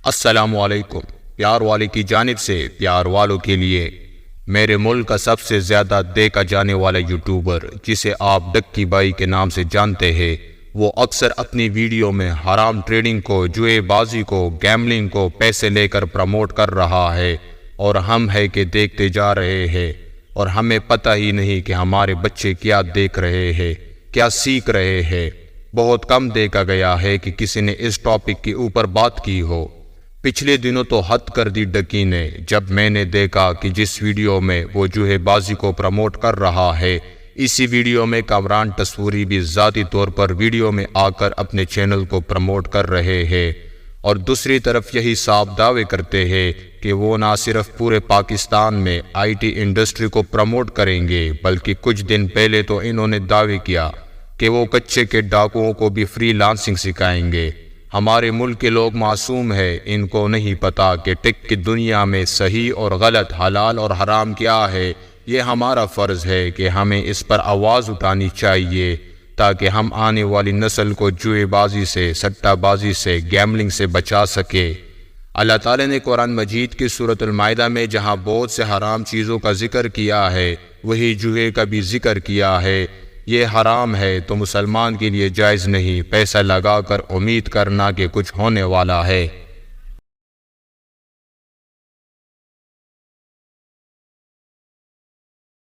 السلام علیکم۔ پیار والے کی جانب سے پیار والوں کے لیے میرے ملک کا سب سے زیادہ دیکھا جانے والا یوٹیوبر جسے آپ ڈکی بائی کے نام سے جانتے ہیں، وہ اکثر اپنی ویڈیو میں حرام ٹریڈنگ کو، جوئے بازی کو، گیملنگ کو پیسے لے کر پروموٹ کر رہا ہے، اور ہم ہے کہ دیکھتے جا رہے ہیں اور ہمیں پتہ ہی نہیں کہ ہمارے بچے کیا دیکھ رہے ہیں، کیا سیکھ رہے ہیں۔ بہت کم دیکھا گیا ہے کہ کسی نے اس ٹاپک کے اوپر بات کی ہو۔ پچھلے دنوں تو حد کر دی ڈکی نے جب میں نے دیکھا کہ جس ویڈیو میں وہ جوئے بازی کو پروموٹ کر رہا ہے، اسی ویڈیو میں کامران تصوری بھی ذاتی طور پر ویڈیو میں آ کر اپنے چینل کو پروموٹ کر رہے ہیں، اور دوسری طرف یہی صاف دعوے کرتے ہیں کہ وہ نہ صرف پورے پاکستان میں آئی ٹی انڈسٹری کو پروموٹ کریں گے، بلکہ کچھ دن پہلے تو انہوں نے دعوے کیا کہ وہ کچے کے ڈاکوؤں کو بھی فری لانسنگ سکھائیں گے۔ ہمارے ملک کے لوگ معصوم ہیں، ان کو نہیں پتا کہ ٹیک کی دنیا میں صحیح اور غلط، حلال اور حرام کیا ہے۔ یہ ہمارا فرض ہے کہ ہمیں اس پر آواز اٹھانی چاہیے تاکہ ہم آنے والی نسل کو جوئے بازی سے، سٹہ بازی سے، گیملنگ سے بچا سکے۔ اللہ تعالیٰ نے قرآن مجید کی سورۃ المائدہ میں جہاں بہت سے حرام چیزوں کا ذکر کیا ہے، وہی جوئے کا بھی ذکر کیا ہے۔ یہ حرام ہے تو مسلمان کے لیے جائز نہیں پیسہ لگا کر امید کرنا کہ کچھ ہونے والا ہے۔